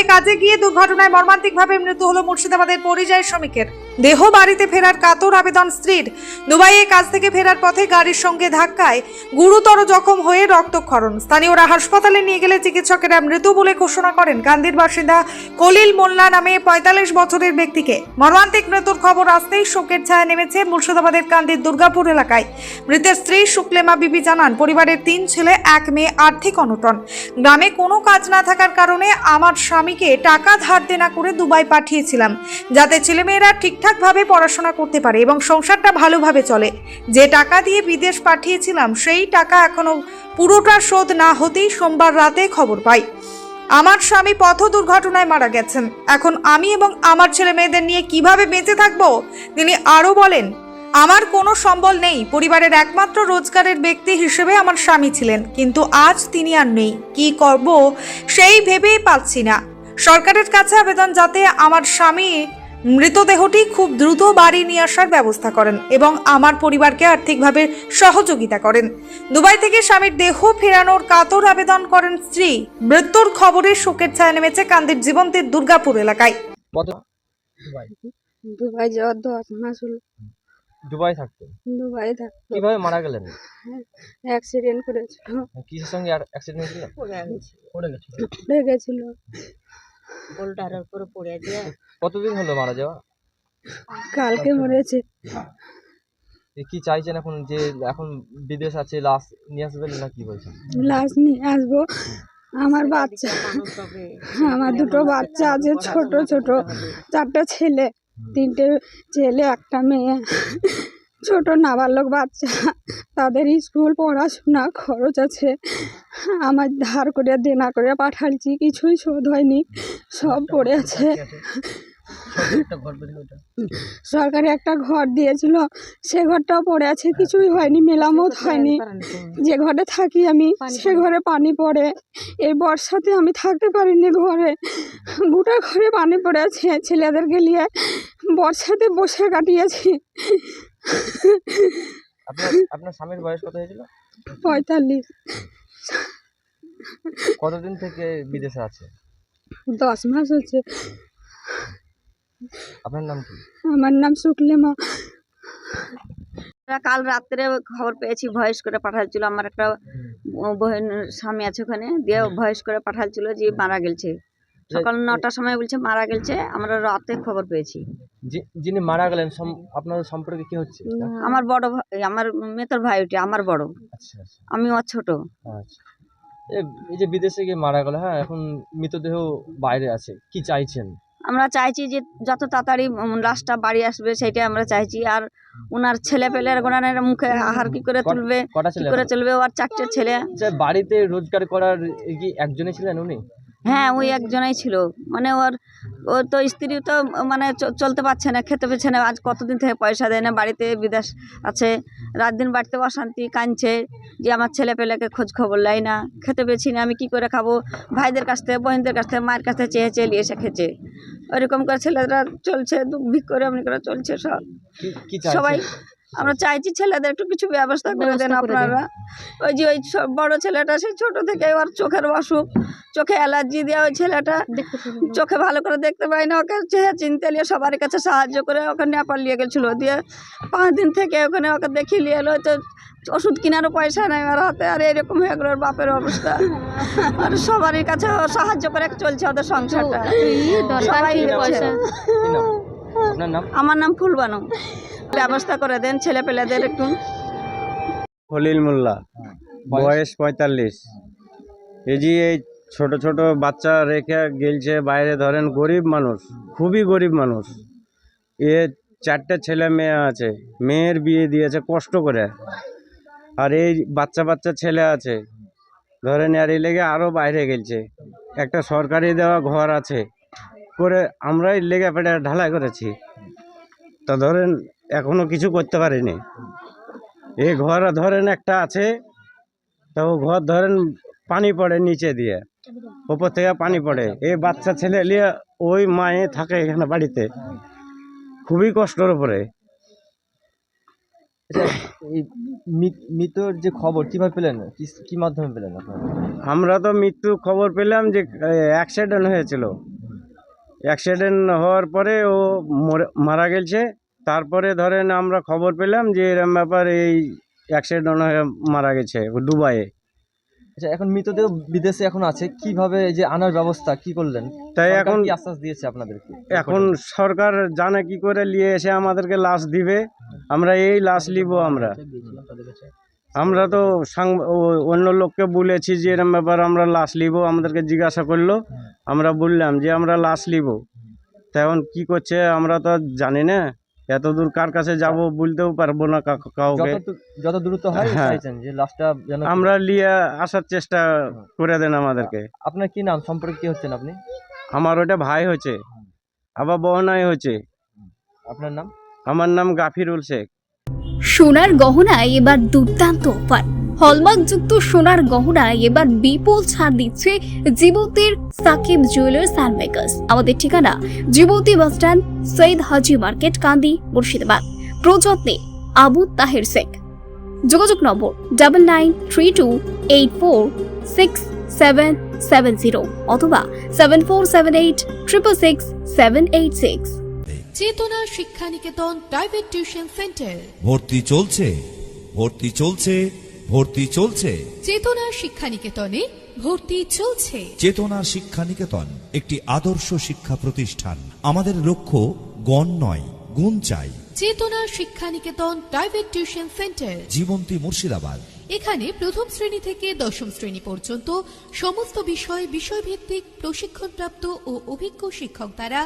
দুবাইয়ে কাজে গিয়ে দুর্ঘটনায় মর্মান্তিকভাবে মৃত্যু হলো মুর্শিদাবাদের পরিযায়ী শ্রমিকের। দেহ বাড়িতে ফেরার কাতর আবেদন স্ত্রীর। দুবাইয়ে কাজ থেকে ফেরার পথে গাড়ির সঙ্গে ধাক্কায় গুরুতর জখম হয়ে রক্তক্ষরণ। স্থানীয়রা হাসপাতালে নিয়ে গেলে চিকিৎসকেরা মৃত বলে ঘোষণা করেন কান্দির বাসিন্দা কলিল মোল্লা নামে ৪৫ বছরের ব্যক্তিকে। মর্মান্তিক মৃত্যুর খবর আসতেই শোকের ছায়া নেমেছে মুর্শিদাবাদের কান্দির দুর্গাপুর এলাকায়। মৃতের স্ত্রী শুক্লেমা বিবি জানান, পরিবারের ৩ ছেলে ১ মেয়ে, আর্থিক অনটন। গ্রামে কোনো কাজ না থাকার কারণে আমার স্বামীকে টাকা ধার দেনা করে দুবাই পাঠিয়েছিলাম, যাতে ছেলেমেয়েরা ঠিকঠাকভাবে পড়াশোনা করতে পারে এবং সংসারটা ভালোভাবে চলে। যে টাকা দিয়ে বিদেশ পাঠিয়েছিলাম সেই টাকা এখনো পুরোটা শোধ না হতেই সোমবার রাতে খবর পাই আমার স্বামী পথ দুর্ঘটনায় মারা গেছেন। এখন আমি এবং আমার ছেলে মেয়েদের নিয়ে কিভাবে বেঁচে থাকবো? তিনি আরো বলেন, আমার কোনো সম্বল নেই। পরিবারের একমাত্র রোজগারের ব্যক্তি হিসেবে আমার স্বামী ছিলেন, কিন্তু আজ তিনি আর নেই। কি করব সেই ভেবেই পাচ্ছি না। সরকারের কাছে আবেদন যাতে আমার স্বামী মৃতদেহটি খুব দ্রুত বাড়ি নিয়ে আসার ব্যবস্থা করেন এবং আমার পরিবারকে আর্থিকভাবে সহযোগিতা করেন। দুবাই থেকে স্বামীর দেহ ফেরানোর কাতর আবেদন করেন স্ত্রী। মৃত্যুর খবরে শোকের ছায়া নেমেছে কান্দির জীবন্তের দুর্গাপুর এলাকায়। দুবাই যাওয়ার 10 মাস হলো। দুবাই থাকতেন? দুবাই থাকতো। কিভাবে মারা গেলেন? অ্যাক্সিডেন্ট করেছিল। কিসের সঙ্গে অ্যাক্সিডেন্ট হয়েছিল? পড়ে গেছিল। বোল্ডারের উপরে পড়ে দিয়ে। কতদিন হলো মারা যাওয়া? কালকে মরেছে। কি চাইছেন এখন? যে এখন বিদেশ আছে, লাশ নিয়ে আসবেন না কি বলছেন? লাশ নিয়ে আসবো। আমার বাচ্চা, আমার 2টো বাচ্চা আছে, ছোট ছোট 4টা ছেলে, 3টে ছেলে 1টা মেয়ে, ছোট নাবালক বাচ্চা। তাদের স্কুল পড়াশোনা খরচ আছে। আমার ধার করে দেনা করে পাঠাচ্ছি, কিছুই শোধ হয়নি, সব পড়ে আছে। সরকারি একটা ঘর দিয়েছিল, সে ঘরটাও পড়ে আছে, কিছুই হয়নি, মেরামত হয়নি। যে ঘরে থাকি আমি সে ঘরে পানি পড়ে। এই বর্ষাতে আমি থাকতে পারিনি ঘরে, গোটা ঘরে পানি পড়ে আছে। ছেলেদেরকে নিয়ে বর্ষাতে বসে কাটিয়েছি। আপনার স্বামীর বয়স কত হয়েছিল? 45। কতদিন থেকে বিদেশে আছে? 10 মাস হচ্ছে। আপনার নাম কি? আমার নাম শুক্লেমা। কাল রাত্রে খবর পেয়েছি, ভয়েস করে পাঠাচ্ছিল। আমার একটা বোন স্বামী আছে ওখানে, দিয়ে ভয়েস করে পাঠাচ্ছিল যে মারা গেছে। সকাল 9টার সময় বলছে মারা গেছে। আমরা রাতে খবর পেয়েছি। যিনি মারা গেলেন আপনার সম্পর্কে কি হচ্ছে? আমার বড় ভাই, আমার মেতর ভাই, ওটা আমার বড়। আচ্ছা আচ্ছা। আমি ওর ছোট। আচ্ছা, এই যে বিদেশে গিয়ে মারা গেল, হ্যাঁ, এখন মৃতদেহ বাইরে আছে, কি চাইছেন? আমরা চাইছি যে যত তাড়াতাড়ি লাশটা বাড়ি আসবে, সেটাই আমরা চাইছি। আর ওনার ছেলে পেলের গোনানের মুখে আহার কি করে তুলবে, কি করে চলবে? ওর 4টে ছেলে। বাড়িতে রোজগার করার কি একজনই ছিলেন উনি? হ্যাঁ, ওই একজনই ছিল। মানে ওর তো স্ত্রী তো মানে চলতে পারছে না, খেতে পারছে না। আজ কতদিন থেকে পয়সা দেয় না, বাড়িতে বিদেশ আছে। রাত দিন বাড়িতে অশান্তি, কাঁদছে যে আমার ছেলে পেলেকে খোঁজ খবর লাই না, খেতে পেয়েছি না, আমি কি করে খাবো? ভাইদের কাছ থেকে, বোনদের কাছ থেকে, মায়ের কাছ থেকে চেয়ে চেয়ে নিয়ে এসে খেছে। ওইরকম করে ছেলেরা চলছে, দুঃখ ভিক করে এমনি করে চলছে সব। সবাই আমরা চাইছি ছেলেদের একটু কিছু ব্যবস্থা করে দেন আপনারা। ওই যে ওই বড় ছেলেটা, সেই ছোট থেকে ওর চোখের অসুখ, চোখে অ্যালার্জি দেওয়া। ওই ছেলেটা চোখে ভালো করে দেখতে পাই না, ওকে চেয়ে চিনতে নিয়ে সবার কাছে সাহায্য করে ওকে নেপাল নিয়ে গেছিলো। দিয়ে 5 দিন থেকে ওখানে ওকে দেখিয়ে নিয়ে এলো। তো ওষুধ কেনারও পয়সা নেই ওর হাতে। আর এরকম হয়ে গেল ওর বাপের অবস্থা। আর সবারই কাছে সাহায্য করে চলছে ওদের সংসারটা। সবাই আমার নাম ফুলবানু। ব্যবস্থা করে দেন ছেলে পেলেদের একটু। কলিল মোল্লা, বয়স 45। এই যে এই ছোট ছোট বাচ্চা রেখে গেলছে বাইরে। ধরেন গরিব মানুষ, খুবই গরিব মানুষ। এ 4টে ছেলে মেয়ে আছে, মেয়ের বিয়ে দিয়েছে কষ্ট করে। আর এই বাচ্চা বাচ্চা ছেলে আছে, ধরেন আর এই লেগে আরও বাইরে গেলছে। একটা সরকারি দেওয়া ঘর আছে করে আমরাই লেগে পেটে ঢালাই করেছি। তা ধরেন এখনো কিছু করতে পারিনি। এই ঘর ধরেন একটা আছে, তো ঘর ধরেন পানি পড়ে নিচে দিয়ে, উপর থেকে পানি পড়ে। এই বাচ্চা ছেলে নিয়ে ওই মায়ে থাকে এখানে বাড়িতে, খুবই কষ্টের উপরে। আচ্ছা, এই মৃত্যুর যে খবর কিভাবে পেলেন, কি মাধ্যমে পেলেন আপনারা? আমরা তো মৃত্যু খবর পেলাম যে অ্যাক্সিডেন্ট হয়েছিল। অ্যাক্সিডেন্ট হওয়ার পরে ও মারা গেছে। তারপরে ধরেন আমরা খবর পেলাম যে এরকম ব্যাপার, এই অ্যাক্সিডেন্ট হয়ে মারা গেছে দুবাইয়ে। আচ্ছা, এখন মৃতদেহ বিদেশে এখন আছে, কিভাবে এই যে আনার ব্যবস্থা কি করলেন? তাই সরকার এখন কি আশ্বাস দিয়েছে আপনাদেরকে? এখন সরকার জানে কি করে নিয়ে এসে আমাদেরকে লাশ দিবে। আমরা এই লাশ নিব। আমরা তো অন্য লোককে বলেছি যে এরকম ব্যাপার, আমরা লাশ নিব। আমাদেরকে জিজ্ঞাসা করলো, আমরা বললাম যে আমরা লাশ নিব। তা এখন কি করছে আমরা তো জানি না। এত দূর কার কাছে যাব বলতেও পারবো না কাউকে। যত দ্রুত হয় হ্যাঁ। চাইছেন যে লাশটা যেন আমরা নিয়ে আসার চেষ্টা করে দেন আমাদেরকে। আপনার কি নাম, সম্পর্কে কি হচ্ছেন আপনি? আমার ওটা ভাই হয়েছে, আবার বহনাই হয়েছে। আপনার নাম? আমার নাম গাফিরুল শেখ। সোনার গহনায় এবার দুর্দান্ত অফার। হলমার্কযুক্ত সোনার গহনায় এবার বিপুল ছাড় দিচ্ছে জীবতীর সাকিব জুয়েলার্স অ্যান্ড মেকার্স। আমাদের ঠিকানা জীবতী বাসস্ট্যান্ড, সৈয়দ হাজি মার্কেট, কান্দি, মুর্শিদাবাদ। প্রযত্নে আবু তাহের শেখ। যোগাযোগ নম্বর 9932846770 অথবা 7478666786। চেতনা Shiksha Niketan private tuition centre. ভর্তি চলছে, ভর্তি চলছে, ভর্তি চলছে। চেতনা শিক্ষা নিকেতনে ভর্তি চলছে। চেতনা শিক্ষা নিকেতন একটি আদর্শ শিক্ষা প্রতিষ্ঠান। আমাদের লক্ষ্য গণ নয়, গুণ চাই। Chetana Shiksha Niketan private tuition centre, Jibanti, Murshidabad. এখানে প্রথম শ্রেণী থেকে দশম শ্রেণী পর্যন্ত সমস্ত বিষয়ভিত্তিক প্রশিক্ষণপ্রাপ্ত ও অভিজ্ঞ শিক্ষক দ্বারা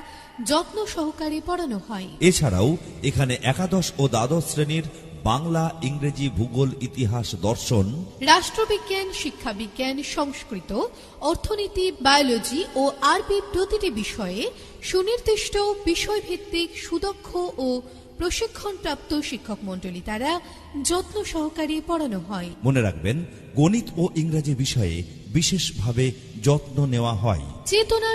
যত্ন সহকারে পড়ানো হয়। এছাড়াও এখানে একাদশ ও দ্বাদশ শ্রেণীর বাংলা, ইংরেজি, ভূগোল, ইতিহাস, দর্শন, রাষ্ট্রবিজ্ঞান, শিক্ষাবিজ্ঞান, সংস্কৃত, অর্থনীতি, বায়োলজি ও আরবি প্রতিটি বিষয়ে সুনির্দিষ্ট বিষয়ভিত্তিক সুদক্ষ ও প্রশিক্ষণপ্রাপ্ত শিক্ষক মণ্ডলী দ্বারা যত্ন সহকারে পড়ানো হয়। মনে রাখবেন, গণিত ও ইংরেজি বিষয়ে বিশেষভাবে যত্ন নেওয়া হয়। চেতনা